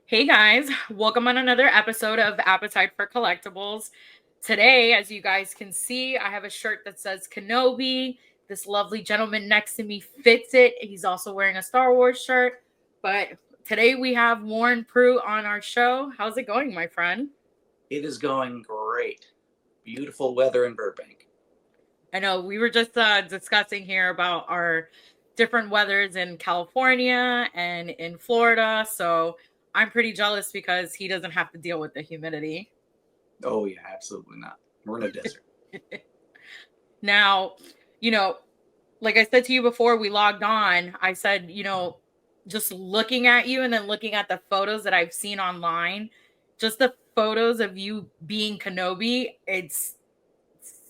Hey guys, welcome on another episode of Appetite for Collectibles. Today, as you guys can see, I have a shirt that says Kenobi. This lovely gentleman next to me fits it. He's also wearing a Star Wars shirt. But today we have Warren Proulx on our show. How's it going, my friend? It is going great. Beautiful weather in Burbank. I know we were just discussing here about our different weathers in California and in Florida. So I'm pretty jealous because he doesn't have to deal with the humidity. Oh, yeah, absolutely not. We're in a desert. Now, you know, like I said to you before we logged on, I said, just looking at you and then looking at the photos that I've seen online, just the photos of you being Kenobi, it's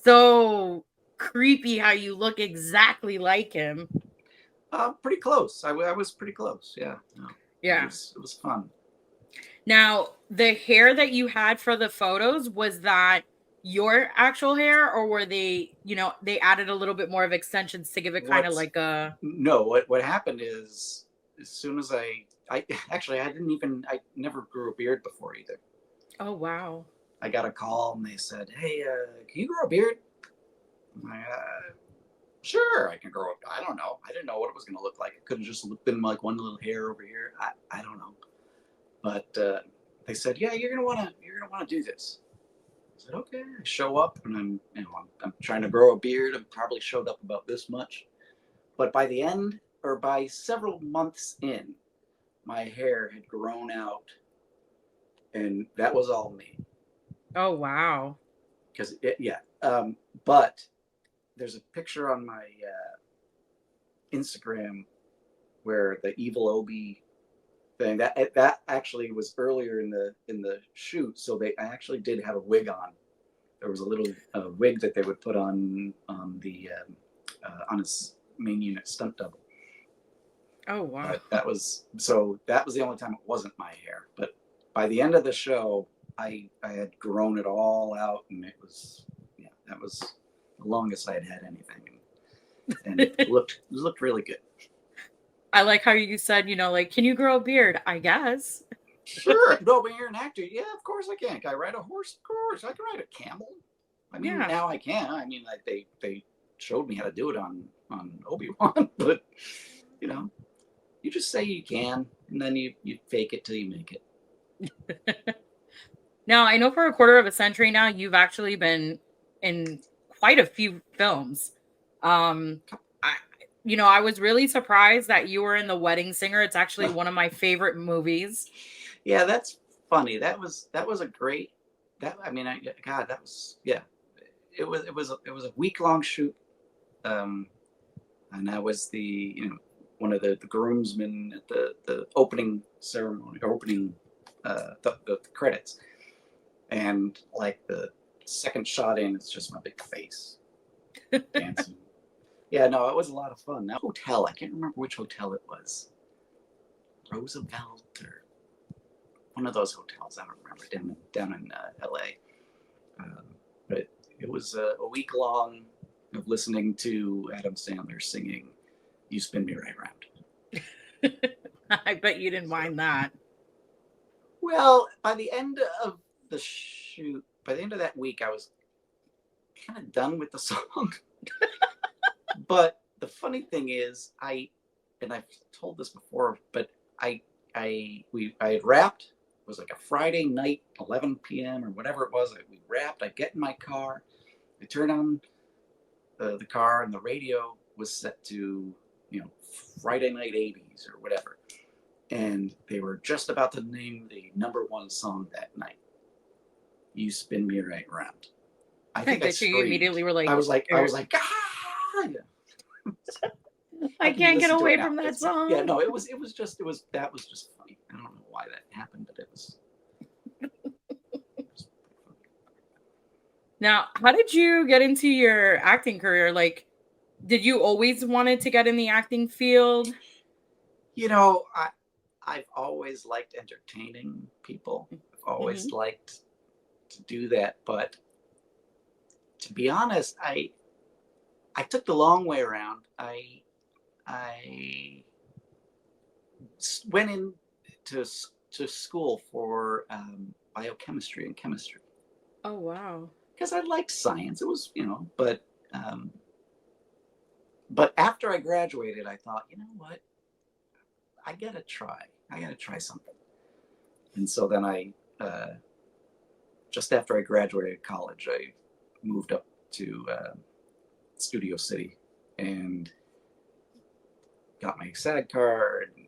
so creepy how you look exactly like him. Pretty close. I was pretty close. Yeah. No, Yeah. it was fun. Now, the hair that you had for the photos, was that your actual hair or were they added a little bit more of extensions to give it kind of What's like a no? What happened is as soon as I actually I never grew a beard before either. Oh wow. I got a call and they said, "Hey, can you grow a beard?" I'm like, sure, I can grow up. I don't know. I didn't know what it was going to look like. It could have just been like one little hair over here. I don't know. But they said, yeah, you're gonna want to do this. I said, okay. I show up and I'm trying to grow a beard. I probably showed up about this much, but by the end or by several months in, my hair had grown out, and that was all me. Oh wow. Yeah. But there's a picture on my Instagram where the evil Obi thing that actually was earlier in the shoot, so I actually did have a wig on. There was a little wig that they would put on his main unit stunt double. Oh wow. That was the only time it wasn't my hair. But by the end of the show, I had grown it all out, and that was the longest I had anything, and it looked really good. I like how you said, like, can you grow a beard? I guess. Sure. No, but you're an actor. Yeah, of course I can. Can I ride a horse? Of course. I can ride a camel. I mean, Yeah. now I can. I mean, like they showed me how to do it on Obi-Wan, but you know, you just say you can, and then you fake it till you make it. Now, I know for a quarter of a century now, you've actually been in quite a few films. I, I was really surprised that you were in The Wedding Singer. It's actually one of my favorite movies. Yeah, that's funny. That was a great. God, that was yeah. It was a week long shoot, and I was one of the groomsmen at the opening ceremony, opening the credits, and like the second shot in, it's just my big face dancing. Yeah, no, it was a lot of fun. Now, hotel, I can't remember which hotel it was. Roosevelt or one of those hotels. I don't remember down in L.A. But it was a week long of listening to Adam Sandler singing "You Spin Me Right Round." I bet you didn't mind that. Well, by the end of the shoot, by the end of that week, I was kind of done with the song. But the funny thing is, and I've told this before, but I had wrapped. It was like a Friday night, 11 p.m. or whatever it was. We wrapped. I get in my car. I turn on the car, and the radio was set to Friday night 80s or whatever, and they were just about to name the number one song that night. "You Spin Me Right Round." I think I You immediately were like, I was like, ah! I After you can't get listen to it away now, from that yeah, song. no, that was just funny. I don't know why that happened, but it was. Now, how did you get into your acting career? Like, did you always wanted to get in the acting field? You know, I've always liked entertaining people. I've always Mm-hmm. liked to do that, but to be honest, I took the long way around. I went into to school for biochemistry and chemistry. Oh, wow. Because I liked science. It was, but after I graduated, I thought, you know what? I gotta try something. And so then just after I graduated college, I moved up to Studio City and got my SAG card and,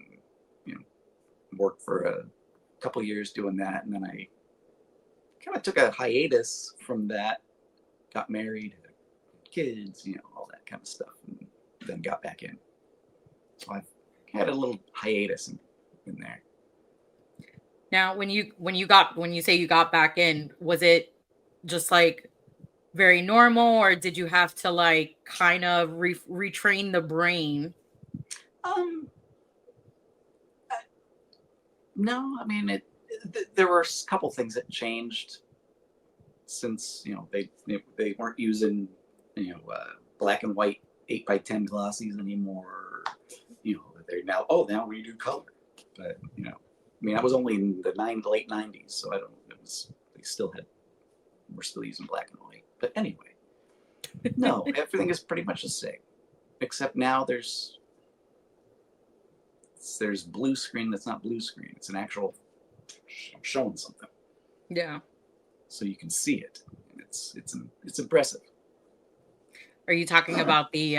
worked for a couple years doing that. And then I kind of took a hiatus from that, got married, had kids, all that kind of stuff, and then got back in. So I've had a little hiatus in there. Now, when you say you got back in, was it just like very normal, or did you have to like kind of retrain the brain? No, I mean there were a couple things that changed since they weren't using black and white 8x10 glossies anymore. They're now we do color, but I was only in the late 90s, so we're still using black and white. But anyway, no, everything is pretty much the same, except now there's blue screen that's not blue screen. It's an actual showing something. Yeah. So you can see it. It's impressive. Are you talking about the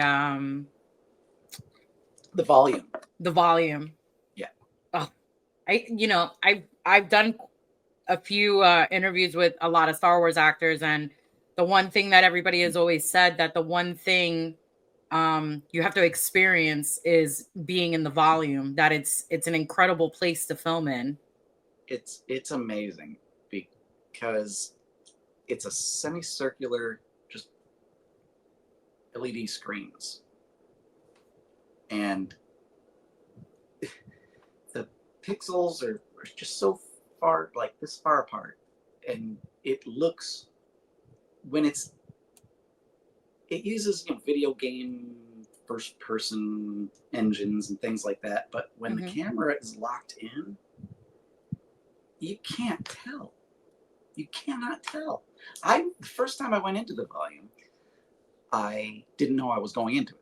volume? The volume. Yeah. Oh, I've done a few interviews with a lot of Star Wars actors, and the one thing that everybody has always said, that the one thing you have to experience is being in the volume, that it's an incredible place to film in. It's amazing because it's a semicircular, just LED screens, and the pixels are just so far, like this far apart, and it looks, it uses video game first person engines and things like that, but when the camera is locked in, you can't tell. You cannot tell. The first time I went into the volume, I didn't know I was going into it.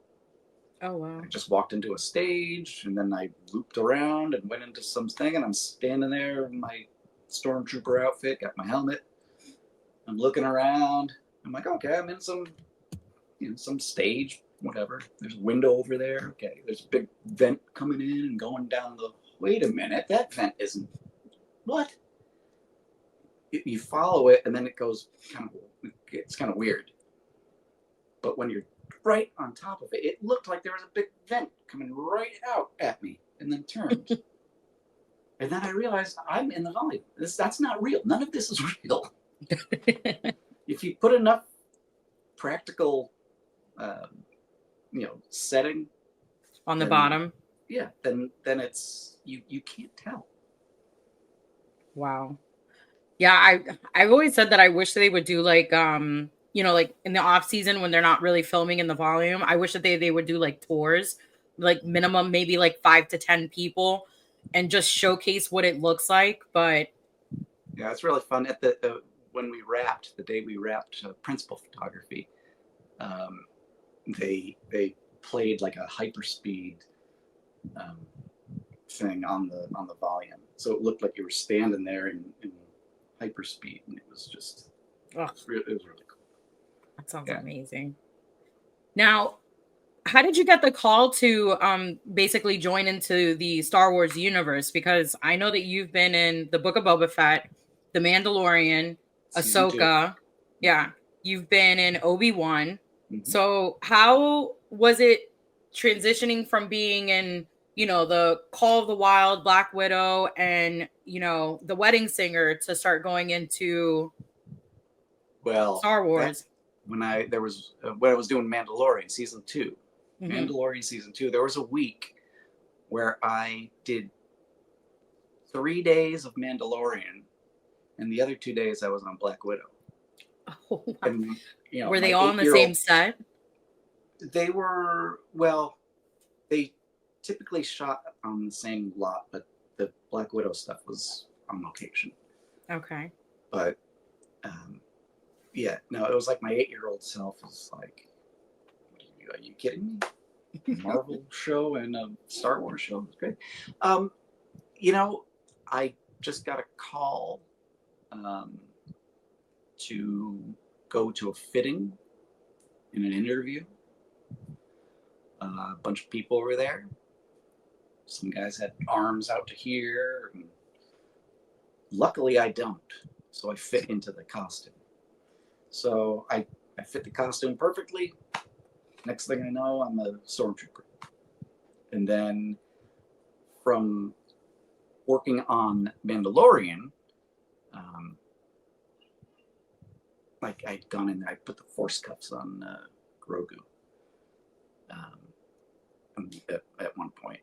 Oh, wow. I just walked into a stage, and then I looped around and went into some thing, and I'm standing there in my stormtrooper outfit, got my helmet. I'm looking around. I'm like, okay, I'm in some stage, whatever. There's a window over there. Okay, there's a big vent coming in and going down wait a minute, that vent isn't, what? You follow it, and then it goes it's kind of weird. But when you're right on top of it, it looked like there was a big vent coming right out at me, and then turned. And then I realized I'm in the volume. That's not real. None of this is real. If you put enough practical, setting on the bottom, yeah, then it's you can't tell. Wow. Yeah, I've always said that I wish they would do like like in the off season when they're not really filming in the volume. I wish that they would do like tours, like minimum maybe like 5 to 10 people, and just showcase what it looks like. But yeah, it's really fun. At when we wrapped, the day we wrapped principal photography, they played like a hyperspeed thing on the volume, so it looked like you were standing there in hyperspeed, and it was just it was really cool. That sounds amazing. Now, how did you get the call to basically join into the Star Wars universe? Because I know that you've been in the Book of Boba Fett, the Mandalorian, Ahsoka. Yeah, you've been in Obi-Wan. So how was it transitioning from being in the Call of the Wild, Black Widow, and the Wedding Singer to start going into Star Wars? When I was doing Mandalorian season 2, Mandalorian season 2, there was a week where I did 3 days of Mandalorian, and the other 2 days I was on Black Widow. Oh, wow. And were they all on the same set? They were, well, they typically shot on the same lot, but the Black Widow stuff was on location. Okay. But yeah, no, it was like my 8-year-old self was like, are you kidding me? Marvel show and a Star Wars show was great. You know, I just got a call to go to a fitting in an interview. A bunch of people were there. Some guys had arms out to here. And luckily, I don't. So I fit into the costume. So I fit the costume perfectly. Next thing I know, I'm a stormtrooper. And then from working on Mandalorian, like I'd gone in there, I put the force cuffs on Grogu at one point.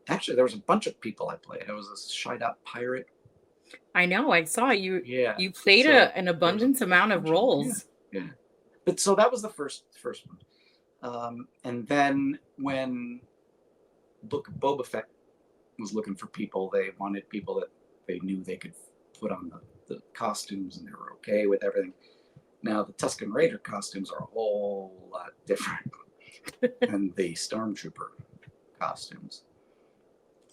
Actually, there was a bunch of people I played. I was a Shydopp Pirate. I know. I saw you. Yeah. You played So an abundance amount of roles. Yeah. But so that was the first one. And then when Book of Boba Fett was looking for people, they wanted people that they knew they could put on the costumes and they were okay with everything. Now the Tusken Raider costumes are a whole lot different than the Stormtrooper costumes.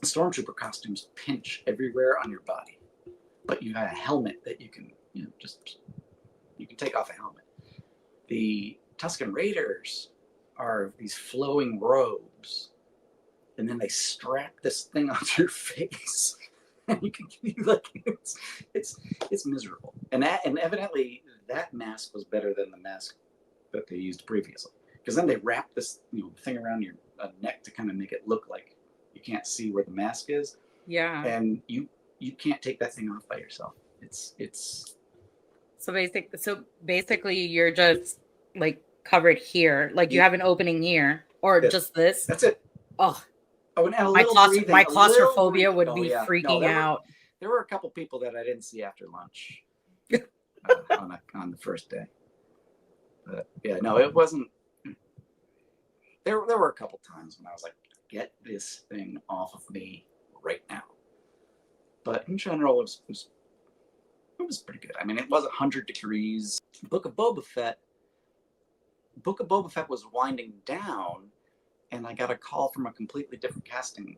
The Stormtrooper costumes pinch everywhere on your body, but you have a helmet that you can, you can take off a helmet. The Tusken Raiders are these flowing robes, and then they strap this thing onto your face, and you can it's miserable. And evidently that mask was better than the mask that they used previously, because then they wrap this thing around your neck to kind of make it look like you can't see where the mask is. Yeah. And you can't take that thing off by yourself. It's so basically you're just like covered here, like you have an opening here, or just this. That's it. Oh, and my claustrophobia would be freaking out. There were a couple people that I didn't see after lunch on the first day. But yeah, no, it wasn't. There were a couple times when I was like, get this thing off of me right now. But in general, it was pretty good. I mean, it was 100 degrees. Book of Boba Fett was winding down, and I got a call from a completely different casting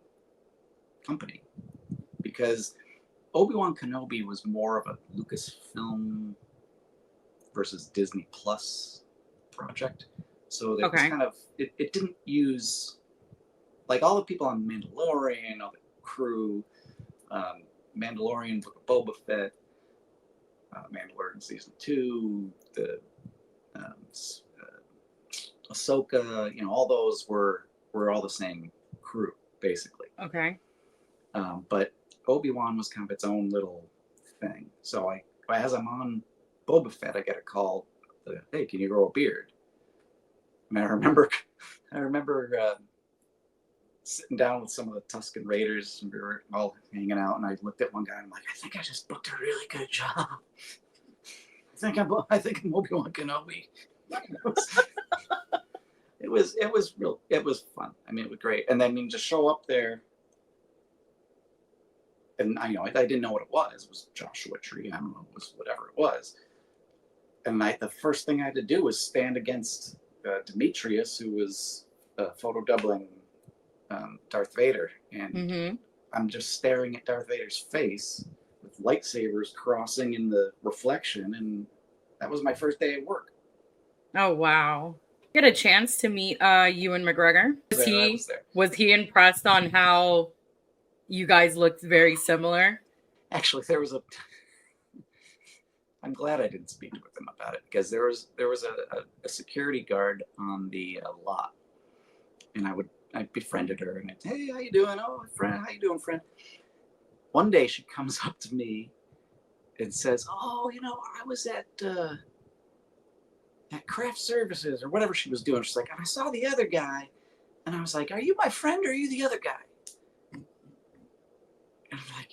company, because Obi-Wan Kenobi was more of a Lucasfilm versus Disney Plus project. So it was kind of, it didn't use, like all the people on Mandalorian, all the crew, Mandalorian, Book of Boba Fett, Mandalorian Season 2, the Ahsoka, all those were all the same crew, basically. Okay. But Obi-Wan was kind of its own little thing. So as I'm on Boba Fett, I get a call, hey, can you grow a beard? And I remember sitting down with some of the Tusken Raiders, and we were all hanging out, and I looked at one guy, and I'm like, I think I just booked a really good job. I think I'm Obi-Wan Kenobi. It was fun. I mean, it was great. And then just show up there, and I didn't know what it was. It was Joshua Tree. I don't know. It was whatever it was. And the first thing I had to do was stand against Demetrius, who was photo doubling Darth Vader, and I'm just staring at Darth Vader's face with lightsabers crossing in the reflection, and that was my first day at work. Oh wow! Get a chance to meet Ewan McGregor. Was he impressed on how you guys looked very similar? Actually, I'm glad I didn't speak with him about it, because there was a security guard on the lot, and I befriended her, and hey, how you doing? Oh, friend, how you doing, friend? One day she comes up to me and says, oh, I was at craft services or whatever she was doing. She's like, and I saw the other guy, and I was like, are you my friend or are you the other guy? And I'm like,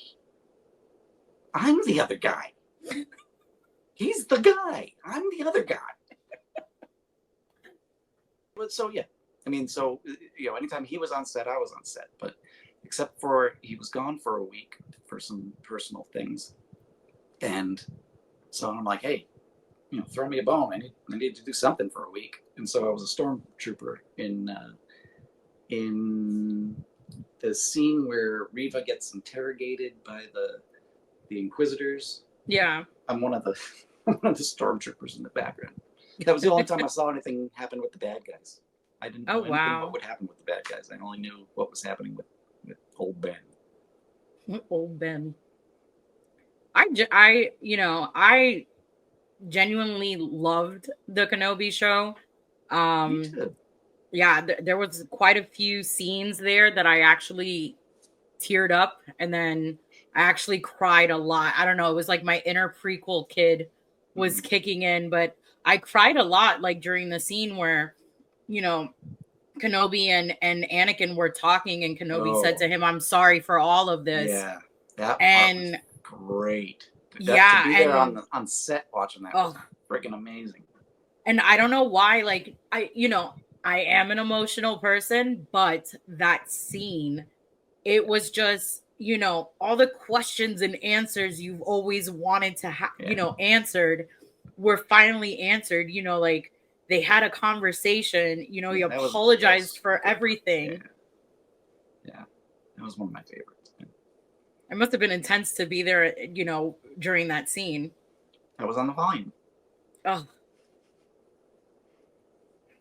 I'm the other guy. He's the guy. I'm the other guy. But so yeah, I mean, so anytime he was on set, I was on set. But except for he was gone for a week for some personal things. And so I'm like, hey, throw me a bone. I need to do something for a week. And so I was a stormtrooper in the scene where Reva gets interrogated by the Inquisitors. Yeah. I'm one of the stormtroopers in the background. That was the only time I saw anything happen with the bad guys. I didn't know anything what would happen with the bad guys. I only knew what was happening with old Ben. Old Ben. I genuinely loved the Kenobi show. Me too. Yeah, there was quite a few scenes there that I actually teared up, and then I actually cried a lot. I don't know, it was like my inner prequel kid was kicking in, but I cried a lot, like during the scene where, Kenobi and Anakin were talking, and Kenobi said to him, "I'm sorry for all of this." Yeah, that part was great. To be there on set watching that was freaking amazing. And I don't know why, like I am an emotional person, but that scene, it was just, all the questions and answers you've always wanted to have, answered were finally answered. Like they had a conversation, he apologized for everything. Yeah, that was one of my favorites. It must have been intense to be there, during that scene. I was on the volume. Oh.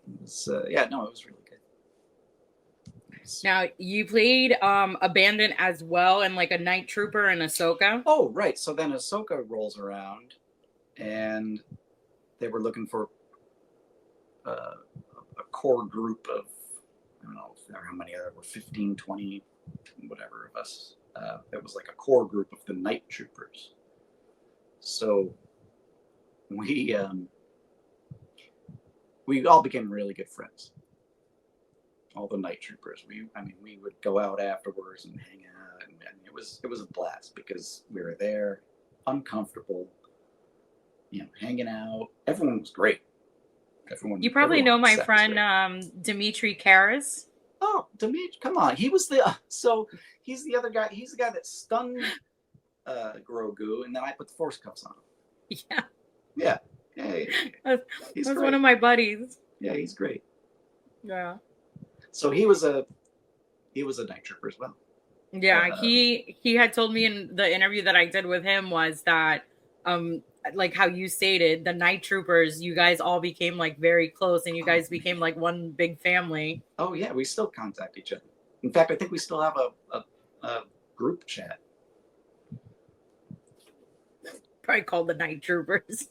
It was, it was really good. Now, you played a bandit as well, and like a night trooper in Ahsoka. Oh, right. So then Ahsoka rolls around, and they were looking for a core group of, I don't know how many there were, 15, 20, whatever of us. It was like a core group of the night troopers. So we all became really good friends. All the night troopers. We would go out afterwards and hang out, and it was a blast because we were there, uncomfortable, hanging out. Everyone was great. You probably know my friend Dimitri Karas. Oh, Dimitri, come on! He's the other guy. He's the guy that stunned Grogu, and then I put the force cuffs on him. Yeah. Yeah. Hey, he's one of my buddies. Yeah, he's great. Yeah. So he was a night trooper as well. Yeah, he had told me in the interview that I did with him was that like how you stated, the night troopers, you guys all became like very close, and you guys became like one big family. Oh yeah, we still contact each other. In fact, I think we still have a group chat. Probably called the night troopers.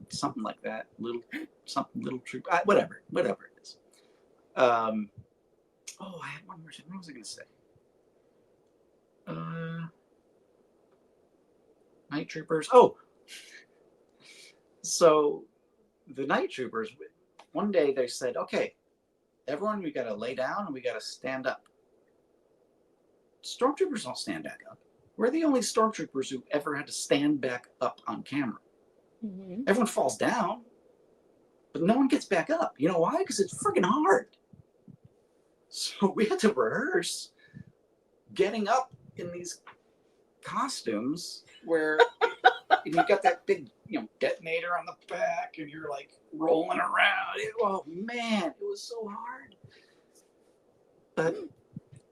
Something like that. Little troop. Whatever it is. I had one more thing. What was I going to say? Night troopers. Oh, so the night troopers. One day they said, "Okay, everyone, we got to lay down and we got to stand up." Stormtroopers don't stand back up. We're the only stormtroopers who ever had to stand back up on camera. Mm-hmm. Everyone falls down, but no one gets back up. You know why? Because it's freaking hard. So we had to rehearse getting up in these costumes where you got that big, detonator on the back, and you're like rolling around. Oh man, it was so hard. But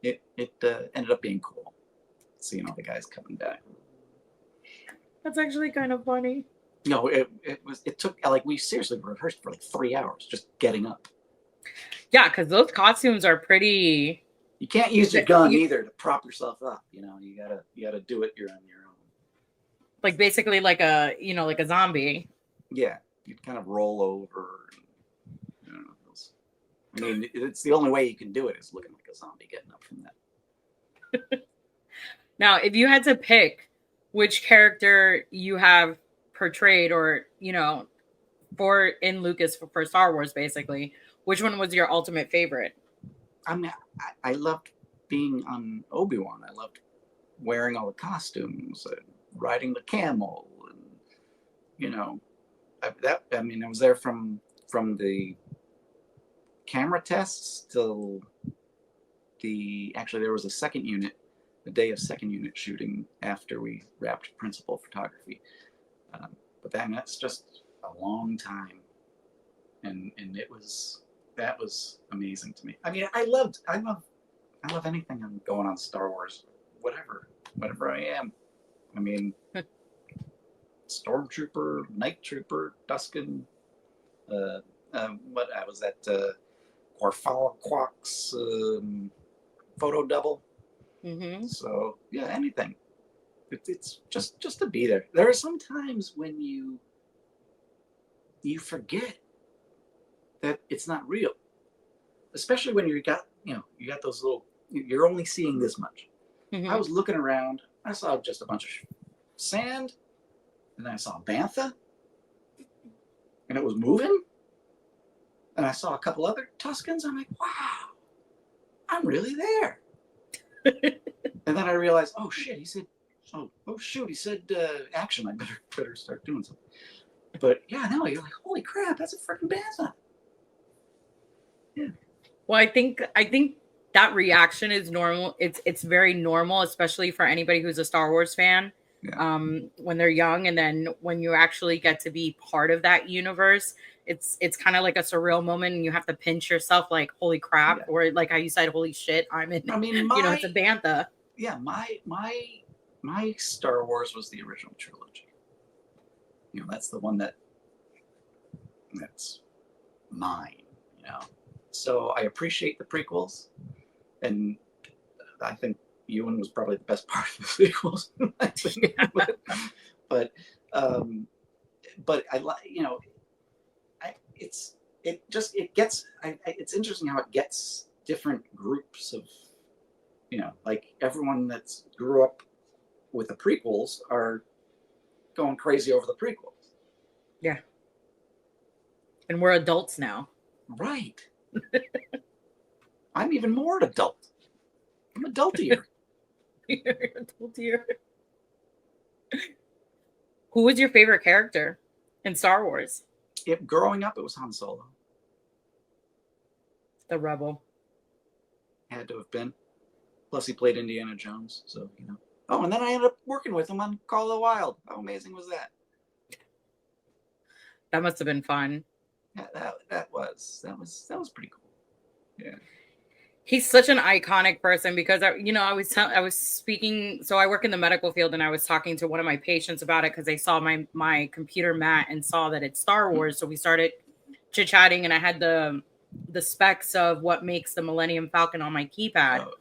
it ended up being cool, seeing all the guys coming back. That's actually kind of funny. No, it took, like, we seriously rehearsed for like 3 hours just getting up. Yeah, because those costumes are pretty. You can't use your gun either to prop yourself up. You gotta do it. You're on your own. Like basically like a zombie. Yeah, you kind of roll over. It's the only way you can do it is looking like a zombie getting up from that. Now, if you had to pick which character you have portrayed, or for in Lucas for Star Wars, basically, which one was your ultimate favorite? I loved being on Obi-Wan. I loved wearing all the costumes and riding the camel, and I was there from the camera tests till actually there was a day of second unit shooting after we wrapped principal photography. But that's just a long time, and that was amazing to me. I mean, I love anything I'm going on Star Wars, whatever I am. I mean, Stormtrooper, Night Trooper, Tusken. What was that? Garfalaquox photo double. Mm-hmm. So yeah, anything. It's just to be there. There are some times when you forget that it's not real, especially when you got those little. You're only seeing this much. Mm-hmm. I was looking around. I saw just a bunch of sand, and then I saw a bantha, and it was moving. And I saw a couple other Tuskens. I'm like, wow, I'm really there. And then I realized, oh shit, he said, oh shoot, he said action. I better start doing something. But yeah, no, you're like, holy crap, that's a freaking bantha. Yeah. Well, I think that reaction is normal. It's very normal, especially for anybody who's a Star Wars fan. Yeah. When they're young, and then when you actually get to be part of that universe, it's kind of like a surreal moment, and you have to pinch yourself, like, holy crap, or like how you said, holy shit, I'm in. I mean, it's a bantha. Yeah, my Star Wars was the original trilogy. That's the one that's mine. So I appreciate the prequels, and I think Ewan was probably the best part of the sequels. but I like it's interesting how it gets different groups of like everyone that's grew up with the prequels are going crazy over the prequels. Yeah. And we're adults now. Right. I'm even more an adult. I'm adultier. You're adultier. Who was your favorite character in Star Wars? Growing up, it was Han Solo. The rebel. Had to have been. Plus, he played Indiana Jones, so Oh, and then I ended up working with him on Call of the Wild. How amazing was that? That must have been fun. Yeah, that was pretty cool. Yeah. He's such an iconic person because I was speaking. So I work in the medical field, and I was talking to one of my patients about it because they saw my computer mat and saw that it's Star Wars. So we started chit chatting, and I had the specs of what makes the Millennium Falcon on my keypad. Oh.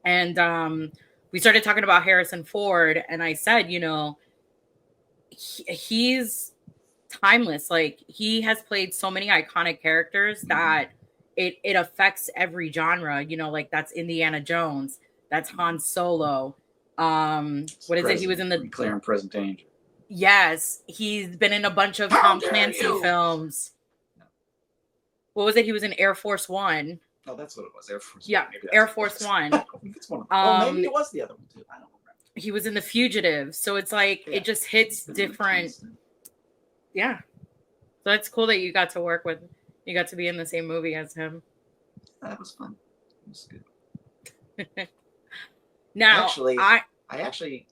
And we started talking about Harrison Ford, and I said, he's timeless. Like, he has played so many iconic characters that it affects every genre. Like, that's Indiana Jones, that's Han Solo. What is it? He was in the Clear and Present Danger. Yes, he's been in a bunch of Tom Clancy films. No. What was it? He was in Air Force One. Oh, that's what it was. Air Force. Yeah, Air Force One. It's one of maybe it was the other one too. I don't remember. He was in The Fugitive, so it's like it just hits different. Yeah, so it's cool that you got to work with. You got to be in the same movie as him. That was fun. It was good. Now, actually,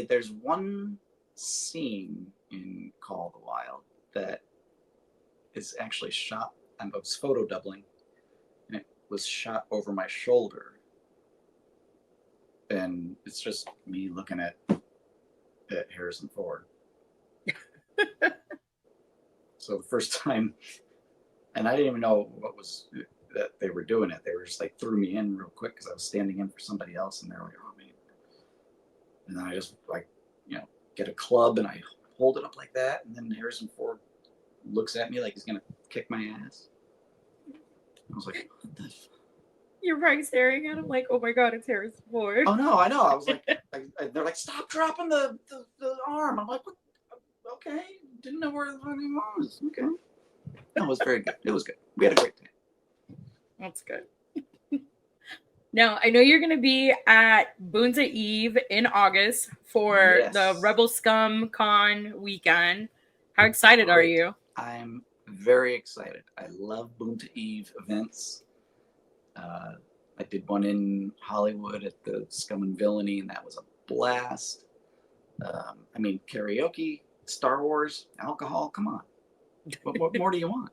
there's one scene in Call of the Wild that is actually shot. I was photo doubling, and it was shot over my shoulder, and it's just me looking at Harrison Ford. So the first time, and I didn't even know that they were doing it. They were just like threw me in real quick because I was standing in for somebody else, and they were like, "Oh man!" And then I just get a club and I hold it up like that, and then Harrison Ford looks at me like he's gonna kick my ass. I was like, what the fuck? You're probably staring at him like, oh my god, it's Harrison Ford. Oh no, I know. I was like, they're like, stop dropping the arm. I'm like, what? Okay, didn't know where the fuck he was. Okay, no, it was very good. It was good. We had a great day. That's good. Now, I know you're going to be at Boonza Eve in August for the Rebel Scum Con weekend. How excited are you? I'm very excited. I love Boonza Eve events. I did one in Hollywood at the Scum and Villainy, and that was a blast. I mean, karaoke, Star Wars, alcohol, come on. What more do you want?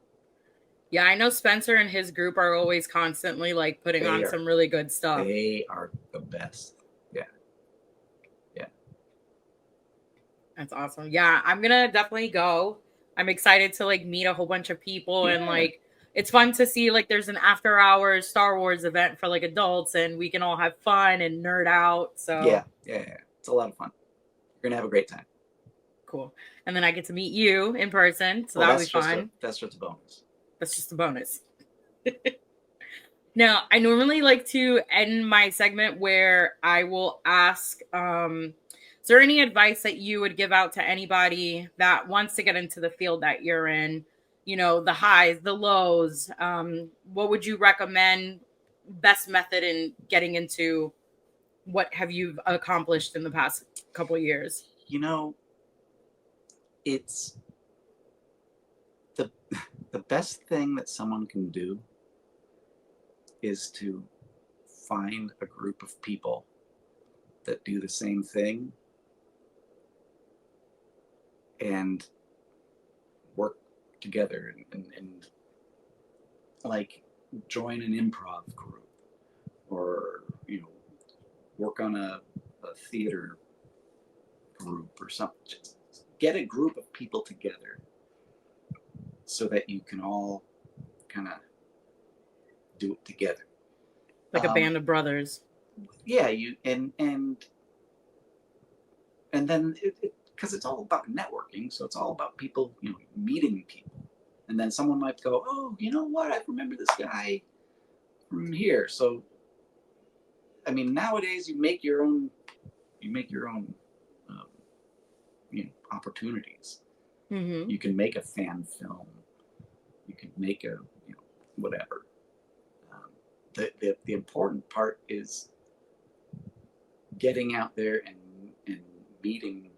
Yeah, I know Spencer and his group are always constantly like putting on some really good stuff. They are the best. Yeah. Yeah. That's awesome. Yeah, I'm gonna definitely go. I'm excited to like meet a whole bunch of people and like it's fun to see like there's an after hours Star Wars event for like adults and we can all have fun and nerd out. So yeah. It's a lot of fun. You're gonna have a great time. Cool. And then I get to meet you in person, so that'll be fun. That's just a bonus. That's just a bonus. Now, I normally like to end my segment where I will ask, is there any advice that you would give out to anybody that wants to get into the field that you're in? You know, the highs, the lows. What would you recommend? Best method in getting into what have you accomplished in the past couple of years? You know, it's the best thing that someone can do is to find a group of people that do the same thing and work together and like join an improv group or, you know, work on a theater group or something. Just get a group of people together so that you can all kind of do it together. Like a band of brothers. Yeah, and then because it's all about networking, so it's all about people, you know, meeting people. And then someone might go, oh, you know what? I remember this guy from here. So, I mean, nowadays you make your own, you know, opportunities. Mm-hmm. You can make a fan film. You can make a, you know, whatever. The important part is getting out there and meeting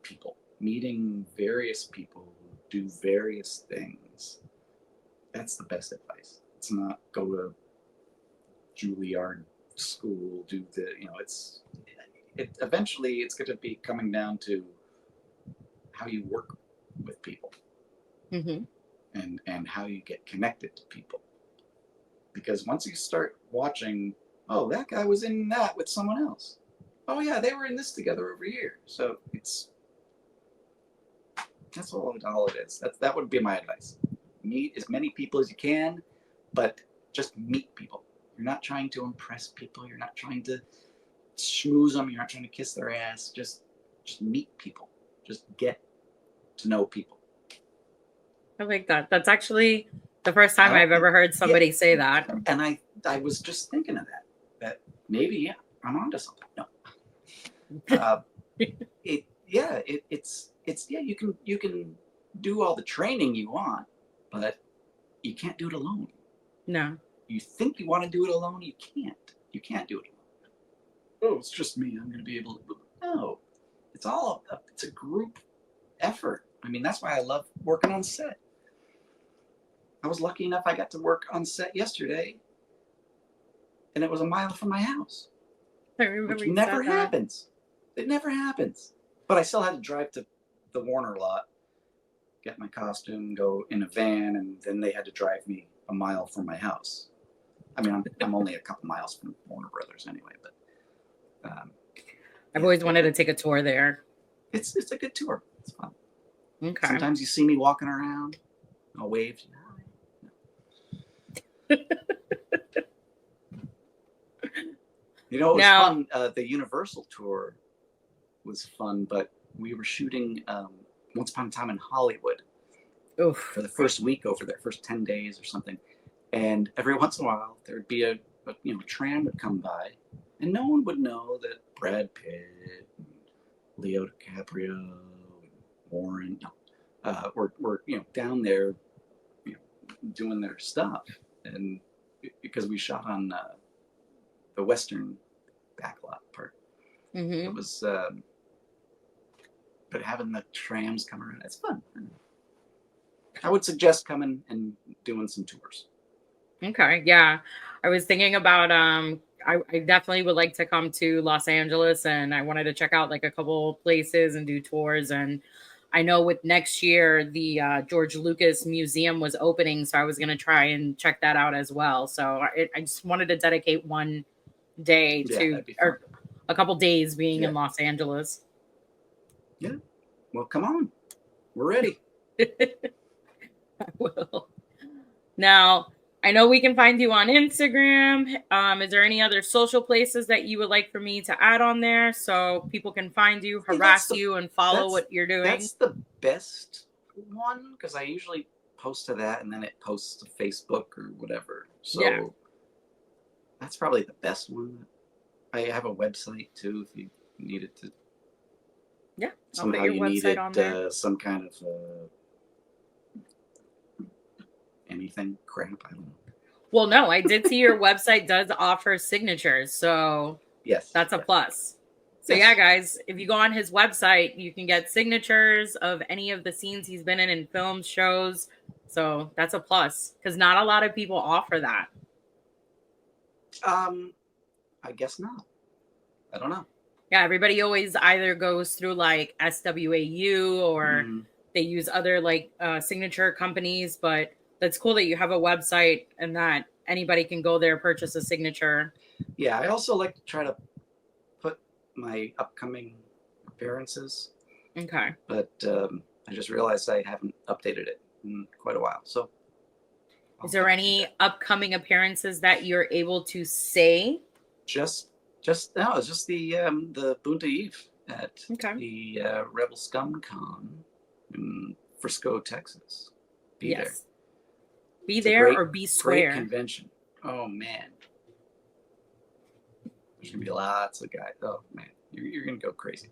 people, meeting various people who do various things. That's the best advice. It's not go to Juilliard school, do the, you know, eventually it's going to be coming down to how you work with people. Mm-hmm. And how you get connected to people. Because once you start watching, oh, that guy was in that with someone else. Oh yeah, they were in this together over here. So that's all it is. That would be my advice. Meet as many people as you can, but just meet people. You're not trying to impress people. You're not trying to schmooze them. You're not trying to kiss their ass. Just meet people. Just get to know people. I like that. That's actually the first time I've ever heard somebody say that. And I was just thinking of that maybe, yeah, I'm onto something. No. It's you can do all the training you want, but you can't do it alone. No. You think you want to do it alone, you can't. You can't do it alone. Oh, it's just me. I'm going to be able to. No. It's a group effort. I mean, that's why I love working on set. I was lucky enough I got to work on set yesterday, and it was a mile from my house. I remember which never happens. It never happens. But I still had to drive to the Warner lot, get my costume, go in a van, and then they had to drive me a mile from my house. I mean, I'm only a couple miles from Warner Brothers anyway, but I've always wanted to take a tour there. It's a good tour. It's fun. Okay. Sometimes you see me walking around, I'll wave. You know, it was fun. The Universal tour was fun, but we were shooting Once Upon a Time in Hollywood for the first week over there, first 10 days or something. And every once in a while, there would be a tram would come by, and no one would know that Brad Pitt, and Leo DiCaprio, and Warren were down there, doing their stuff, and because we shot on the western backlot part. Mm-hmm. It was, but having the trams come around, it's fun. I would suggest coming and doing some tours. Okay, yeah. I was thinking about I definitely would like to come to Los Angeles, and I wanted to check out like a couple places and do tours. And I know with next year the George Lucas Museum was opening, so I was gonna try and check that out as well. So I just wanted to dedicate one day Yeah, to, that'd be fun. or a couple days being Yeah. in Los Angeles. Yeah. Well, come on. We're ready. I will. Now, I know we can find you on Instagram. Is there any other social places that you would like for me to add on there so people can find you, harass you, and follow what you're doing? That's the best one because I usually post to that and then it posts to Facebook or whatever. So Yeah. that's probably the best one. I have a website too if you needed to. Yeah. Somehow you needed some kind of anything crap. I don't know. Well, no, I did see your website does offer signatures, so yes, that's a plus. So yeah, guys, if you go on his website, you can get signatures of any of the scenes he's been in films, shows. So that's a plus because not a lot of people offer that. I guess not. I don't know. Yeah, everybody always either goes through like SWAU or they use other like signature companies, but that's cool that you have a website and that anybody can go there, purchase a signature. Yeah, I also like to try to put my upcoming appearances. Okay. But I just realized I haven't updated it in quite a while. So is there any upcoming appearances that you're able to say? Just no, it's just the Boonta Eve at the Rebel Scum Con in Frisco, Texas. Be there. Be there or be square. Great convention. Oh man, there's gonna be lots of guys. Oh man, you're gonna go crazy.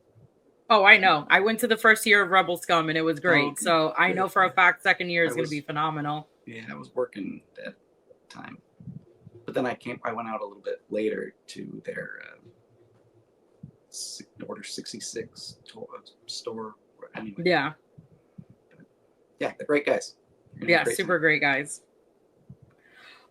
Oh, I know. I went to the first year of Rebel Scum and it was great. Okay. So I know for a fact second year is going to be phenomenal. Yeah, I was working that time. But then I went out a little bit later to their Order 66 store. Anyway. Yeah. But yeah, they're great guys. Yeah, super great guys.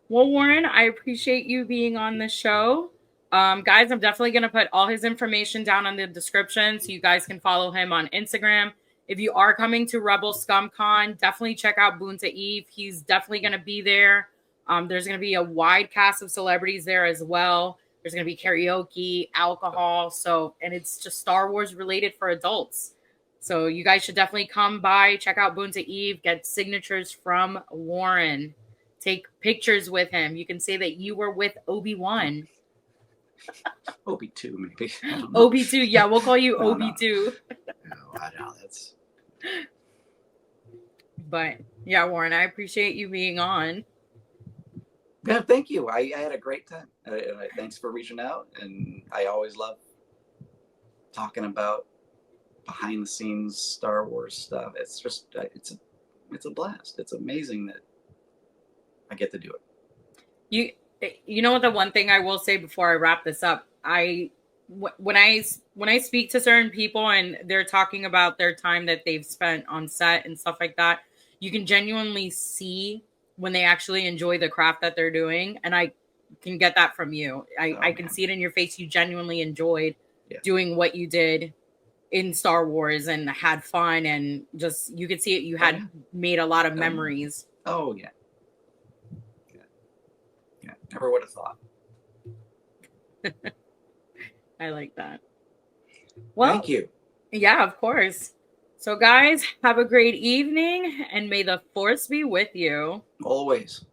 Well, Warren, I appreciate you being on the show. Guys, I'm definitely going to put all his information down in the description so you guys can follow him on Instagram. If you are coming to Rebel Scum Con, definitely check out Boonta Eve. He's definitely going to be there. There's going to be a wide cast of celebrities there as well. There's going to be karaoke, alcohol. And it's just Star Wars related for adults. So you guys should definitely come by, check out Boonta Eve, get signatures from Warren, take pictures with him. You can say that you were with Obi-Wan. Obi-2, maybe. Obi-2, yeah, we'll call you Obi-2. No, I know that's. But yeah, Warren, I appreciate you being on. Yeah, thank you. I had a great time. Thanks for reaching out, and I always love talking about behind the scenes Star Wars stuff. It's just it's a blast. It's amazing that I get to do it. You know what, the one thing I will say before I wrap this up, when I speak to certain people and they're talking about their time that they've spent on set and stuff like that, you can genuinely see when they actually enjoy the craft that they're doing. And I can get that from you. I can see it in your face. You genuinely enjoyed doing what you did in Star Wars and had fun, and just, you could see it. You had made a lot of memories. Oh yeah. Yeah. Never would have thought. I like that. Well, thank you. Yeah, of course. So guys, have a great evening and may the force be with you. Always.